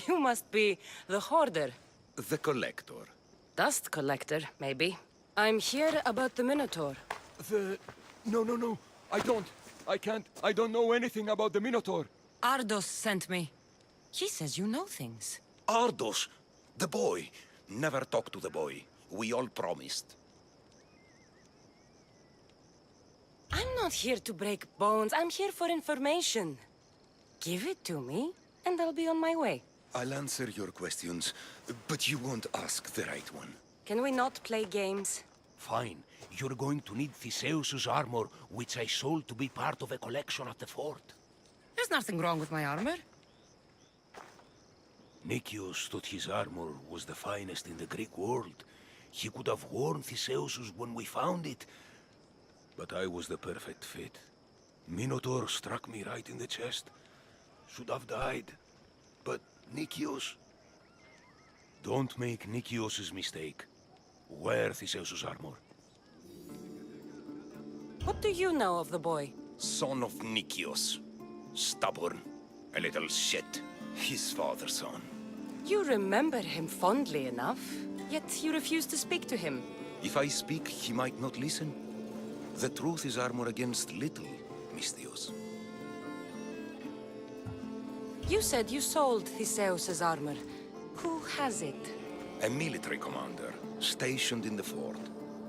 You must be the hoarder. The collector. Dust collector, maybe. I'm here about the Minotaur. No. I can't. I don't know anything about the Minotaur. Ardos sent me. He says you know things. Ardos, the boy. Never talk to the boy. We all promised. I'm not here to break bones. I'm here for information. Give it to me, and I'll be on my way. I'll answer your questions, but you won't ask the right one. Can we not play games? Fine. You're going to need Theseus's armor, which I sold to be part of a collection at the fort. There's nothing wrong with my armor. Nicias thought his armor was the finest in the Greek world. He could have worn Theseus's when we found it. But I was the perfect fit. Minotaur struck me right in the chest. Should have died. But Nicias... Don't make Nicias's mistake. Wear Theseus's armor. What do you know of the boy? Son of Nicias. Stubborn. A little shit. His father's son. You remember him fondly enough, yet you refuse to speak to him. If I speak, he might not listen. The truth is armor against little, Misthios. You said you sold Theseus's armor. Who has it? A military commander, stationed in the fort.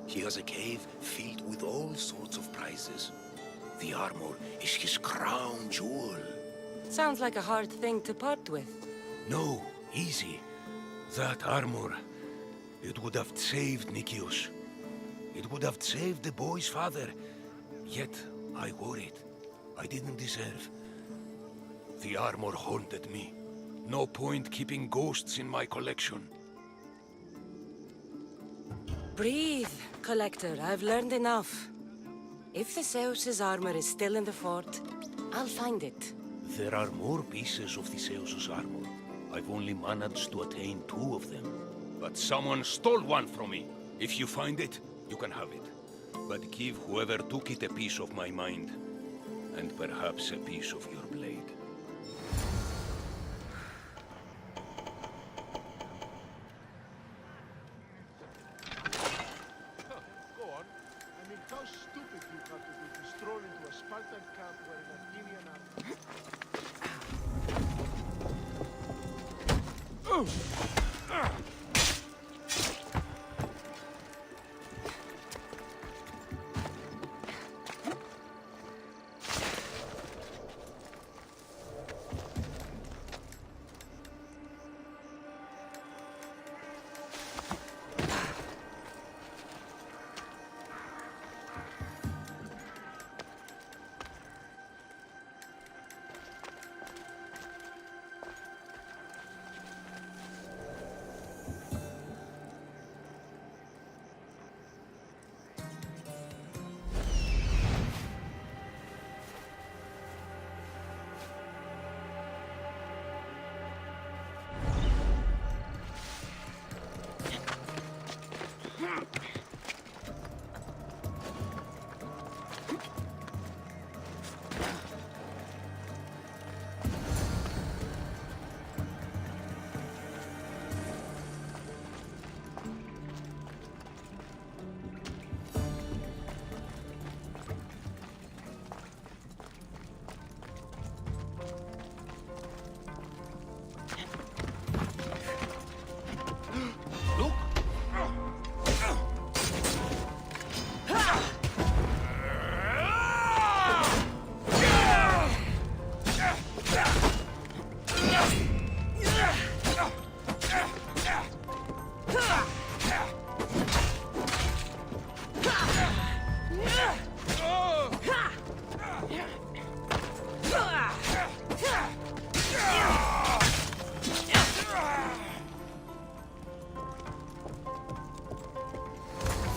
He has a cave filled with all sorts of prizes. The armor is his crown jewel. Sounds like a hard thing to part with. No, easy. That armor, it would have saved Nicias. It would have saved the boy's father. Yet, I wore it. I didn't deserve. The armor haunted me. No point keeping ghosts in my collection. Breathe, Collector. I've learned enough. If Theseus's armor is still in the fort, I'll find it. There are more pieces of Theseus's armor. I've only managed to attain 2 of them. But someone stole one from me. If you find it, you can have it. But give whoever took it a piece of my mind. And perhaps a piece of your blade. Go on. I mean, how stupid you have to be to stroll into a Spartan camp where an Athenian army...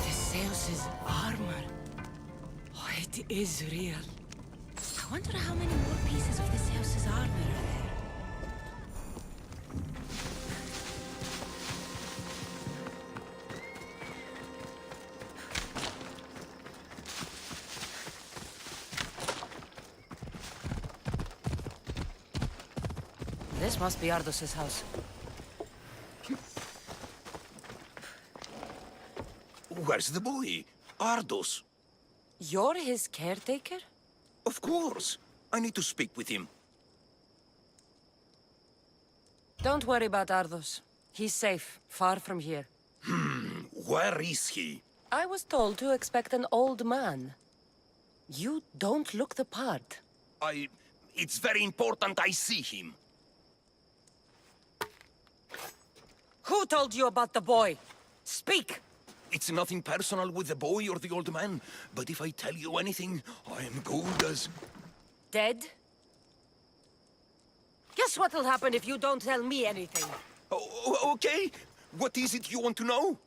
Theseus's armor. Oh, it is real. I wonder how many more pieces of Theseus's armor are there. This must be Ardos's house. Where's the boy? Ardos. You're his caretaker? Of course. I need to speak with him. Don't worry about Ardos. He's safe, far from here. Where is he? I was told to expect an old man. You don't look the part. It's very important I see him. Who told you about the boy? Speak! It's nothing personal with the boy or the old man, but if I tell you anything, I am good as... Dead? Guess what'll happen if you don't tell me anything? Okay. What is it you want to know?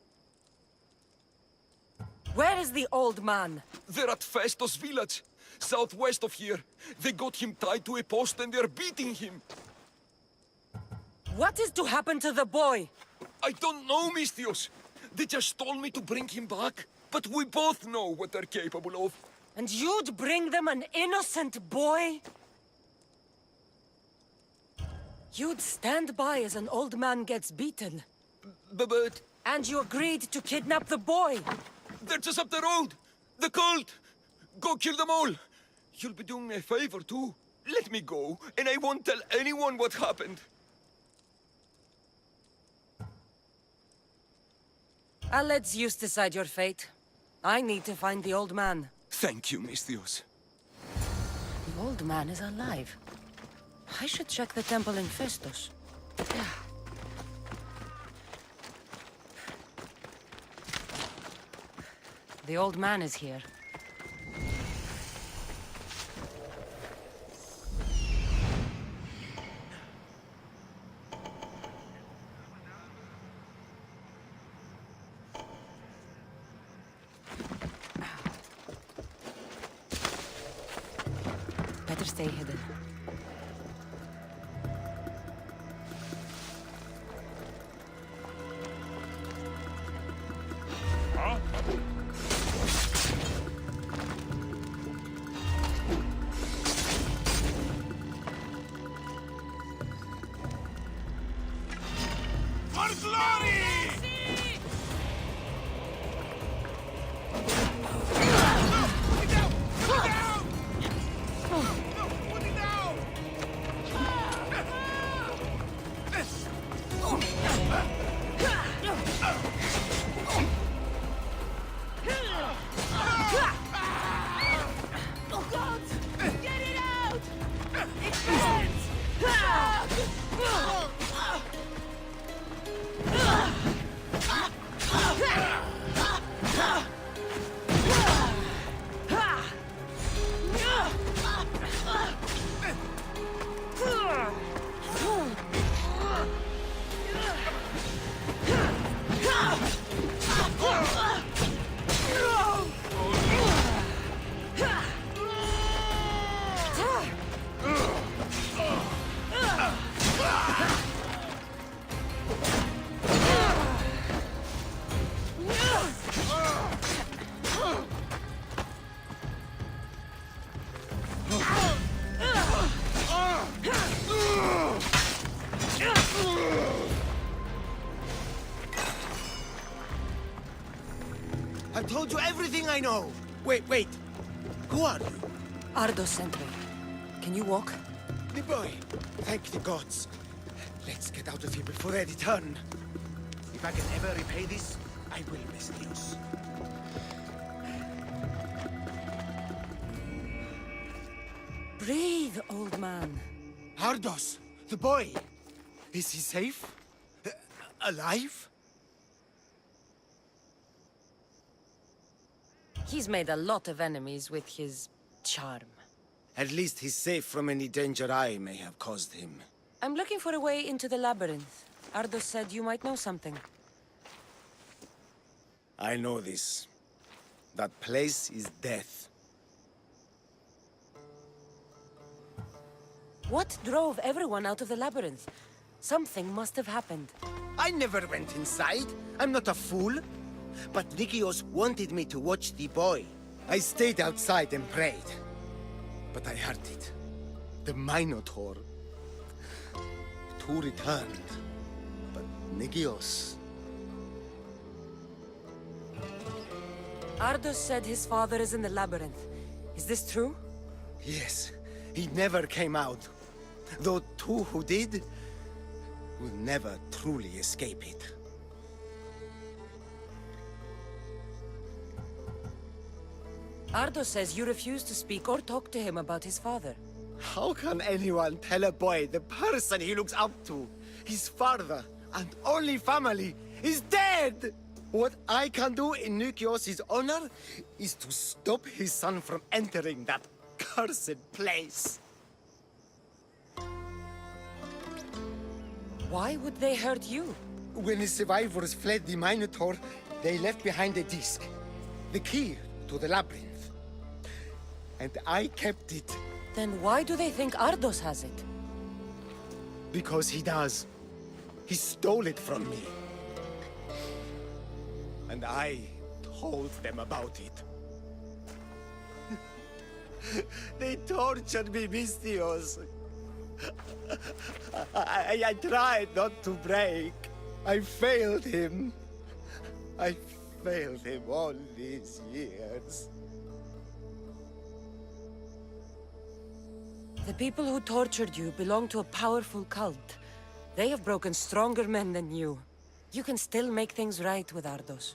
Where is the old man? They're at Festos village, southwest of here. They got him tied to a post and they're beating him. What is to happen to the boy? I don't know, Misthios. They just told me to bring him back. But we both know what they're capable of. And you'd bring them an innocent boy? You'd stand by as an old man gets beaten. But... And you agreed to kidnap the boy. they're just up the road! The cult! Go kill them all! You'll be doing me a favor, too. Let me go, and I won't tell anyone what happened. I'll let Zeus decide your fate. I need to find the old man. Thank you, Misthios. The old man is alive. I should check the temple in Festos. The old man is here. Better stay hidden. I've told you everything I know! Wait. Who are you? Ardos sent me. Can you walk? The boy. Thank the gods. Let's get out of here before they return. If I can ever repay this, I will, Misthios. Breathe, old man. Ardos, the boy. Is he safe? Alive? He's made a lot of enemies with his charm. At least he's safe from any danger I may have caused him. I'm looking for a way into the labyrinth. Ardos said you might know something. I know this. That place is death. What drove everyone out of the labyrinth? Something must have happened. I never went inside. I'm not a fool. But Nikios wanted me to watch the boy. I stayed outside and prayed. But I heard it. The Minotaur. two returned, but Nigios... Ardos said his father is in the labyrinth. Is this true? Yes, he never came out. Though two who did will never truly escape it. Ardos says you refuse to speak or talk to him about his father. How can anyone tell a boy the person he looks up to, his father and only family, is dead? What I can do in Nikios' honor is to stop his son from entering that cursed place. Why would they hurt you? When the survivors fled the Minotaur, they left behind a disc, the key to the labyrinth. And I kept it. Then why do they think Ardos has it? Because he does. He stole it from me. And I told them about it. They tortured me, Mystios. I tried not to break. I failed him. I failed him all these years. The people who tortured you belong to a powerful cult. They have broken stronger men than you. You can still make things right with Ardos.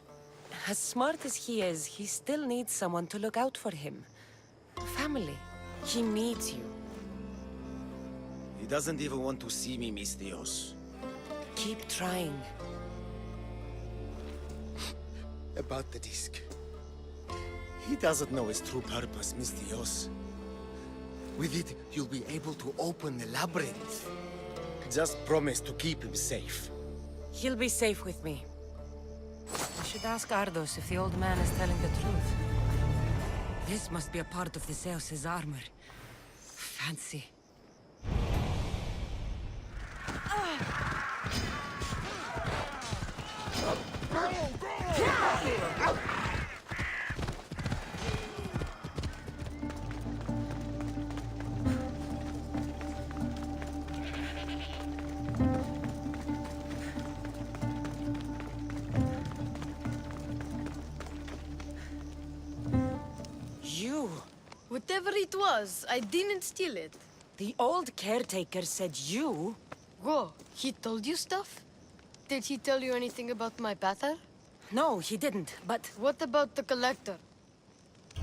As smart as he is, he still needs someone to look out for him. Family. He needs you. He doesn't even want to see me, Mystios. Keep trying. About the disc. He doesn't know its true purpose, Mystios. With it, you'll be able to open the labyrinth. Just promise to keep him safe. He'll be safe with me. I should ask Ardos if the old man is telling the truth. This must be a part of the Zeus's armor. Fancy. You! Whatever it was, I didn't steal it. The old caretaker said you? Whoa, he told you stuff? Did he tell you anything about my pater? No, he didn't, but What about the collector?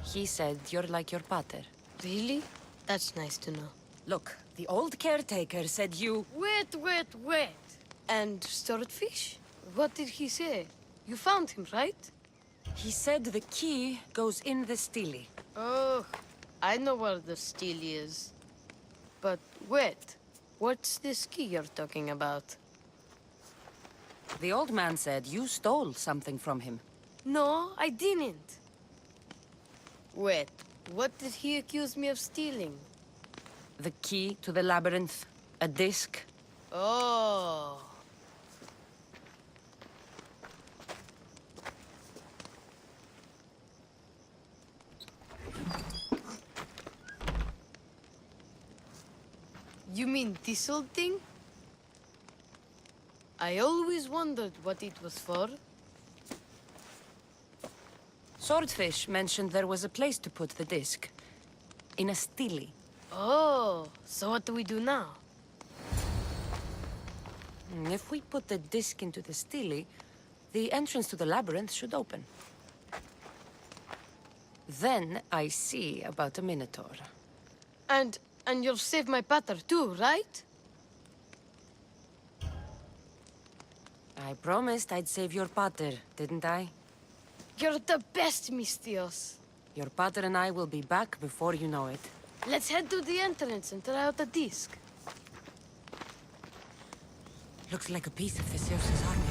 he said you're like your pater. Really? That's nice to know. Look, the old caretaker said you... Wait. And swordfish? What did he say? You found him, right? He said the key goes in the stele. Oh, I know where the steel is. But wait, what's this key you're talking about? The old man said you stole something from him. No, I didn't. Wait, what did he accuse me of stealing? The key to the labyrinth, a disc. Oh. You mean this old thing? I always wondered what it was for. Swordfish mentioned there was a place to put the disc. In a stele. Oh, so what do we do now? If we put the disc into the stele, the entrance to the labyrinth should open. Then I see about a Minotaur. And you'll save my pater too, right? I promised I'd save your pater, didn't I? You're the best, Mystios. Your pater and I will be back before you know it. Let's head to the entrance and try out the disc. Looks like a piece of Theseus's army.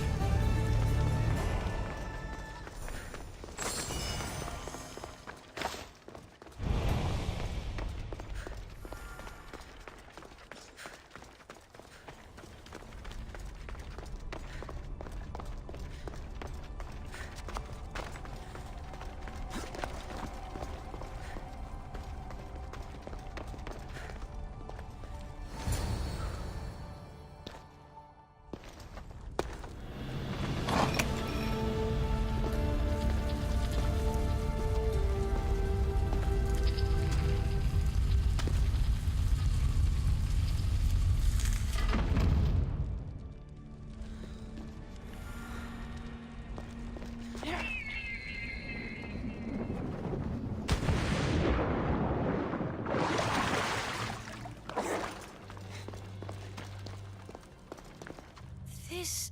This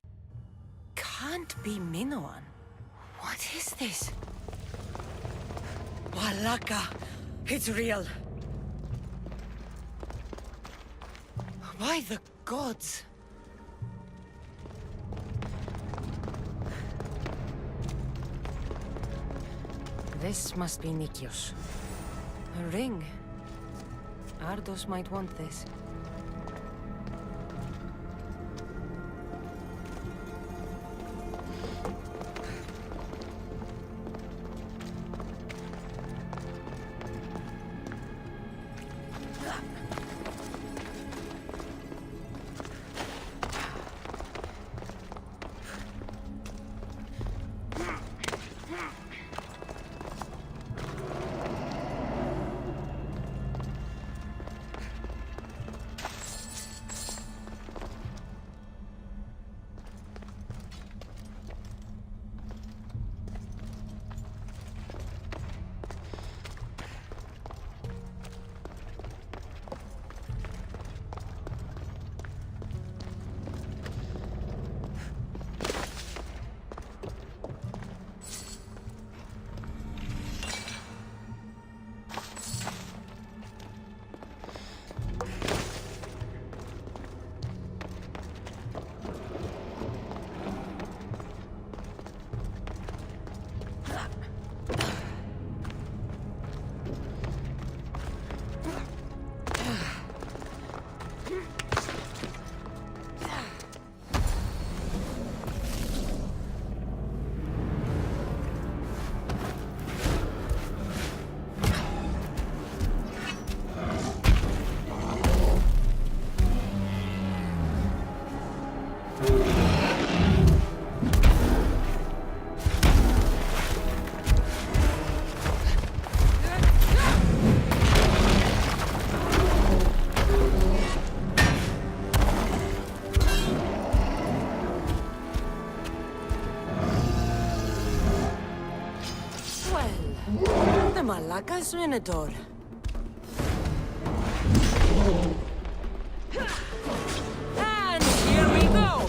can't be Minoan. What is this? Malaka! It's real! Why the gods? This must be Nikios. A ring. Ardos might want this. The Malaka's Minotaur. And here we go!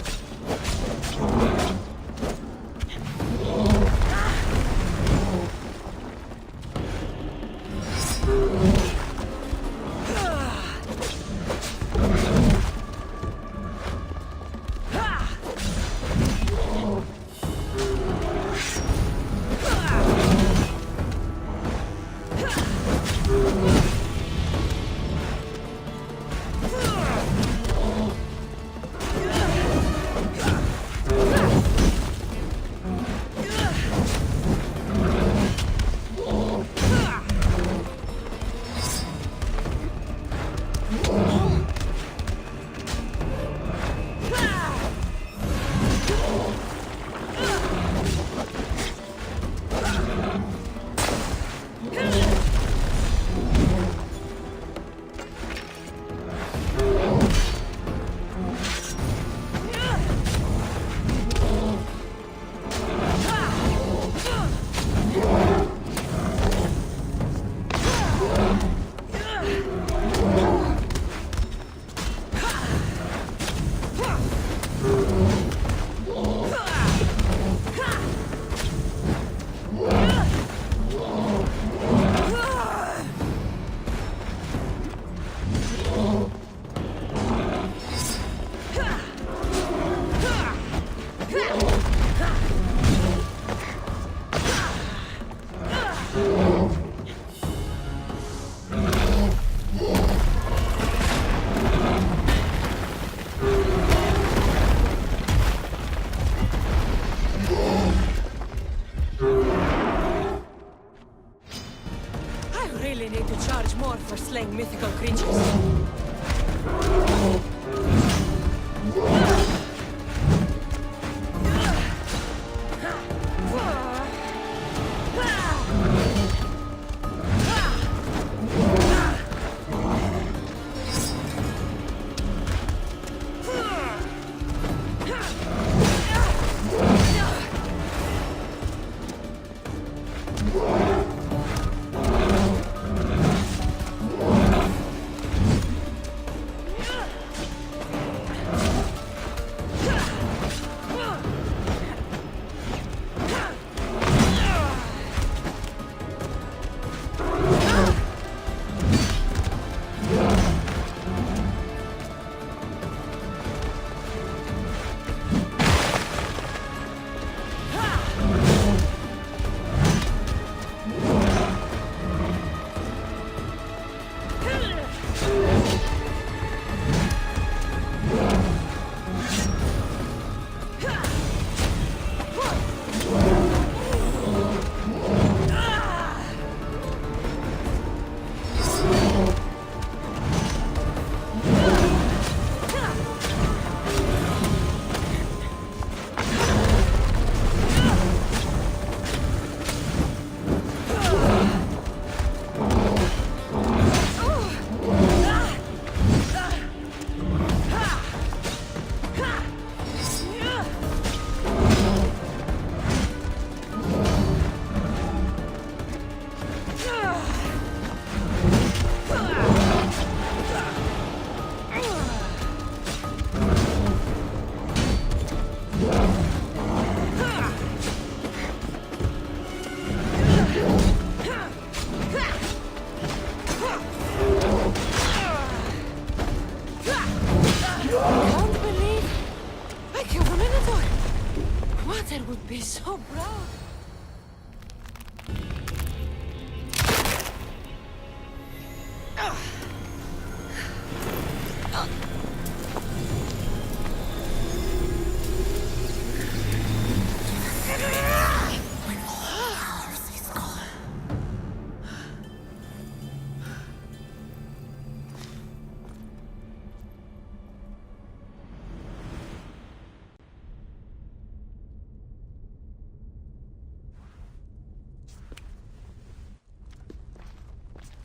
be so proud.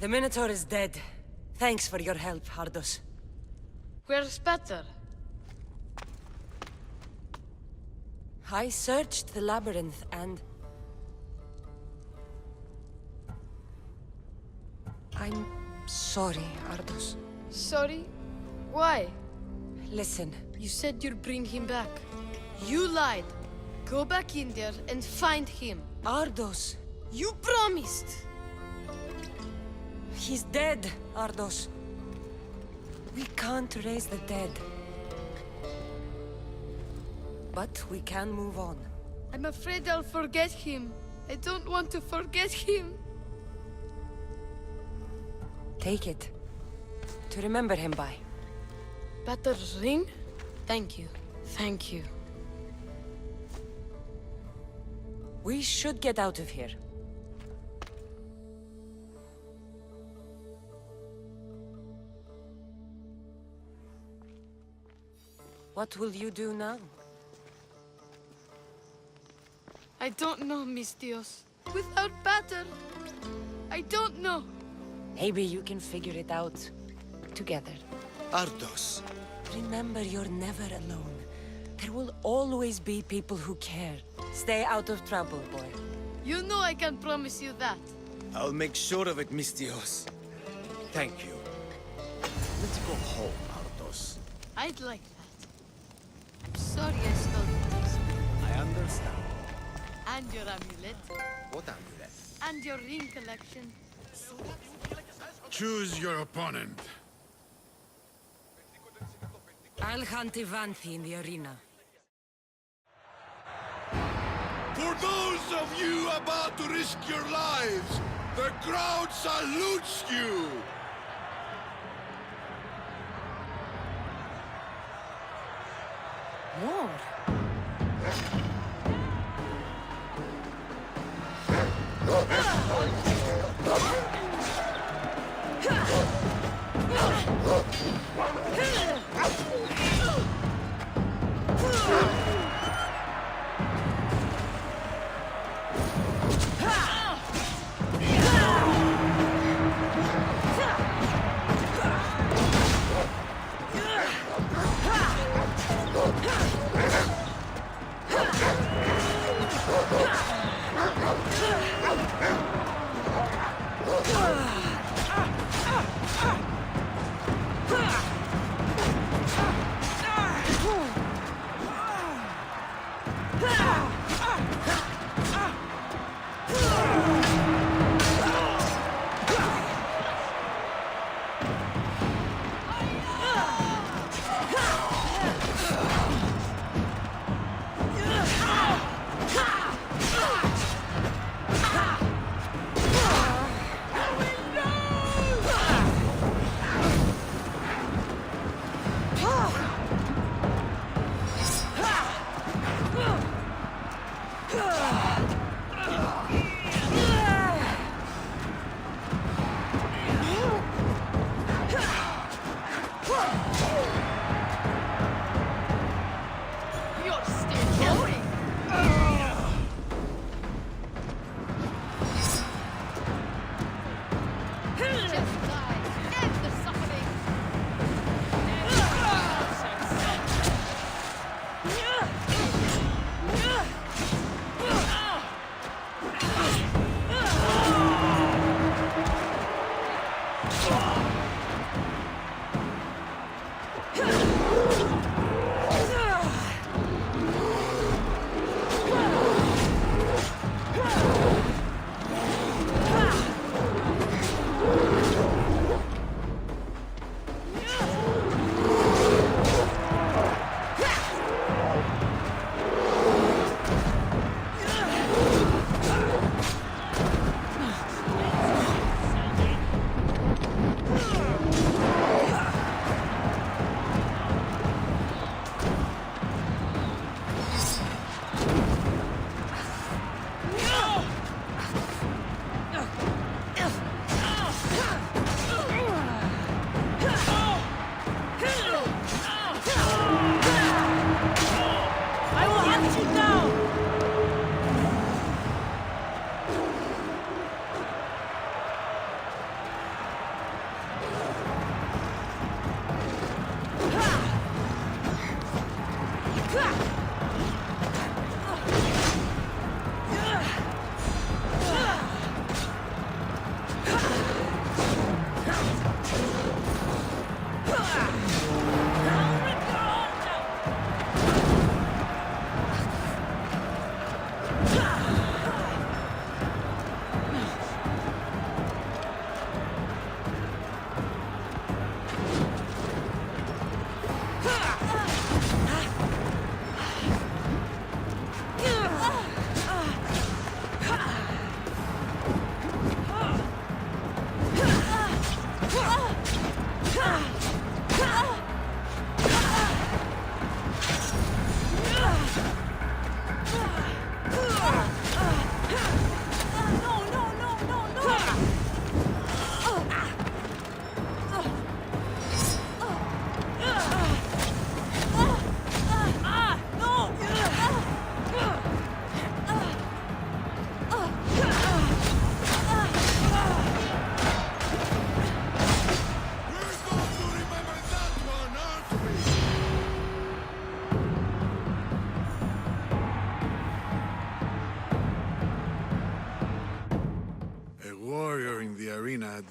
The Minotaur is dead. Thanks for your help, Ardos. Where's Peter? I searched the labyrinth and... I'm sorry, Ardos. Sorry? Why? Listen, You said you'd bring him back. You lied. Go back in there and find him. Ardos. You promised! He's dead, Ardos. We can't raise the dead. But we can move on. I'm afraid I'll forget him. I don't want to forget him. Take it. To remember him by. Peter's ring? Thank you. Thank you. We should get out of here. What will you do now? I don't know, Mistios. Without Peter, I don't know. Maybe you can figure it out. Together. Ardos. Remember, you're never alone. There will always be people who care. Stay out of trouble, boy. You know I can promise you that. I'll make sure of it, Mistios. Thank you. Let's go home, Ardos. I'd like that. I'm sorry I stole this. I understand. And your amulet. What amulet? And your ring collection. Choose your opponent. I'll hunt Evanthe in the arena. For those of you about to risk your lives, the crowd salutes you! More?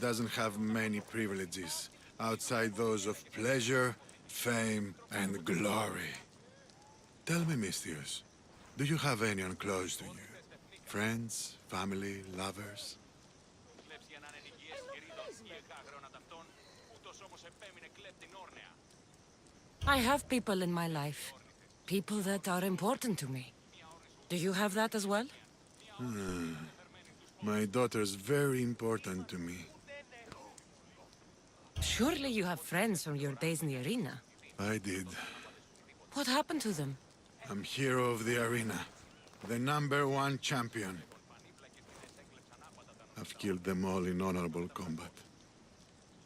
Doesn't have many privileges outside those of pleasure, fame, and glory. Tell me, Misthios, do you have anyone close to you? Friends, family, lovers? I have people in my life. People that are important to me. Do you have that as well? My daughter's very important to me. Surely you have friends from your days in the arena. I did. What happened to them? I'm hero of the arena. The #1 champion. I've killed them all in honorable combat.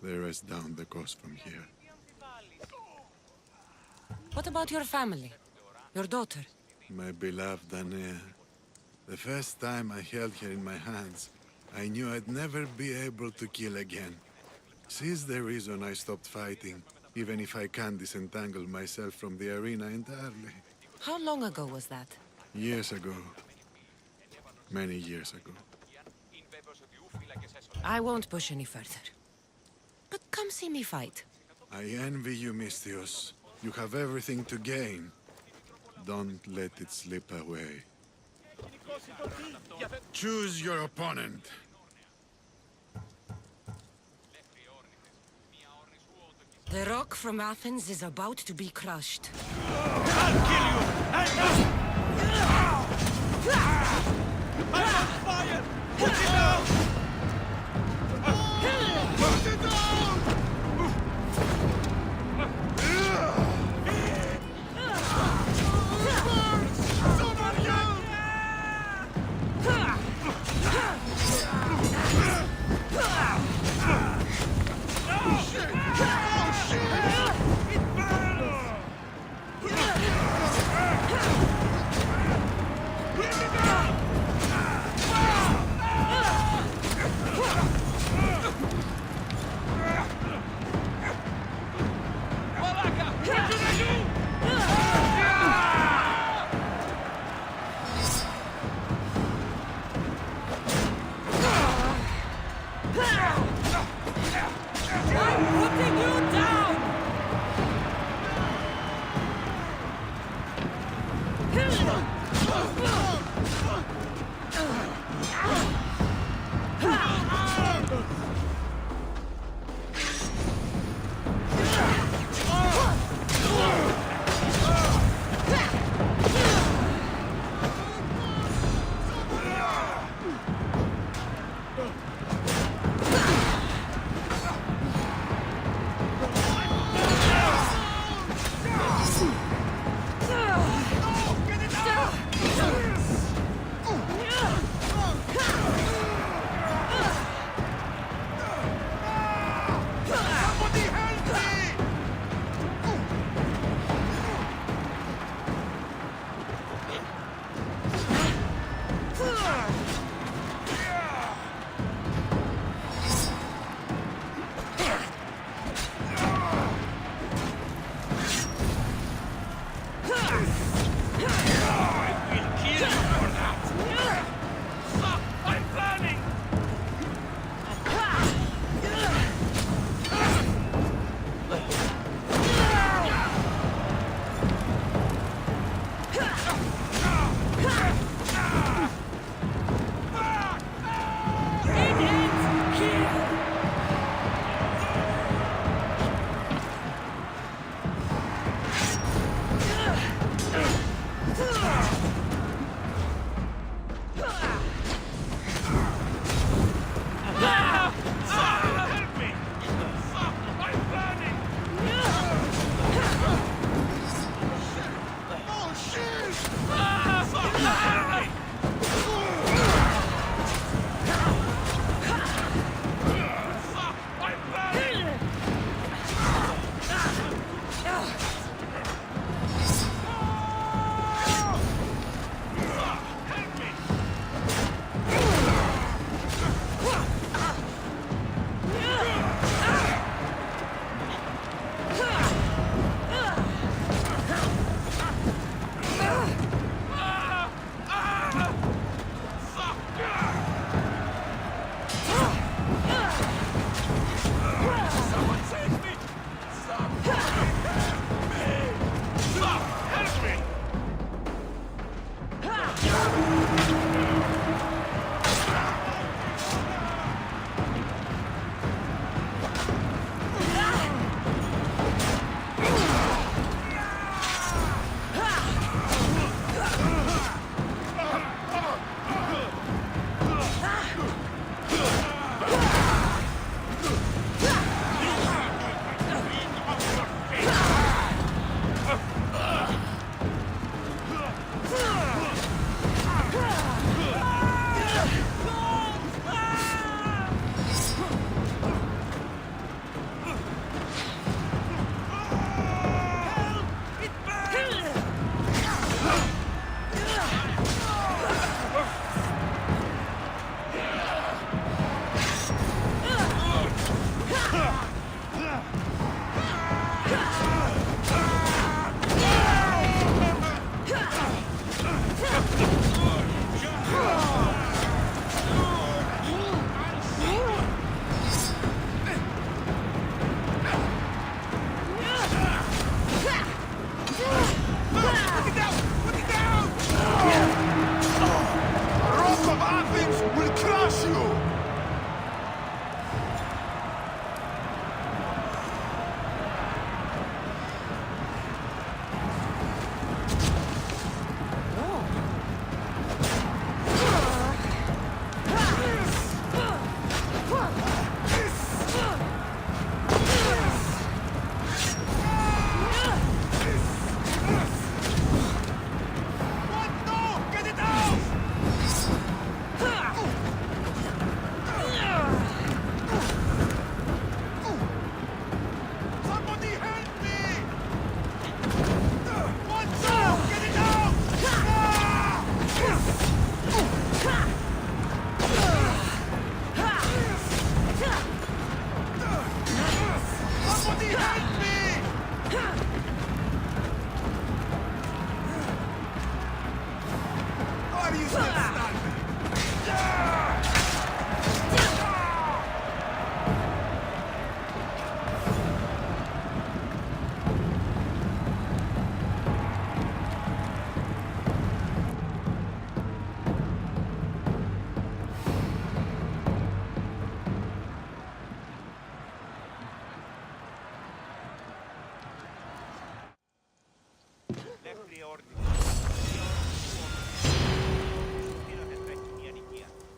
They rest down the coast from here. What about your family? Your daughter? My beloved Anea. The first time I held her in my hands, I knew I'd never be able to kill again. She's the reason I stopped fighting, even if I can't disentangle myself from the arena entirely. How long ago was that? Years ago. Many years ago. I won't push any further. But come see me fight. I envy you, Misthios. You have everything to gain. Don't let it slip away. Choose your opponent. The rock from Athens is about to be crushed. I'll kill you! I'm on fire! Put it down! Put it down!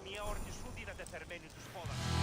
Μία όρνη σου δίνεται θερμένη τους πόδας.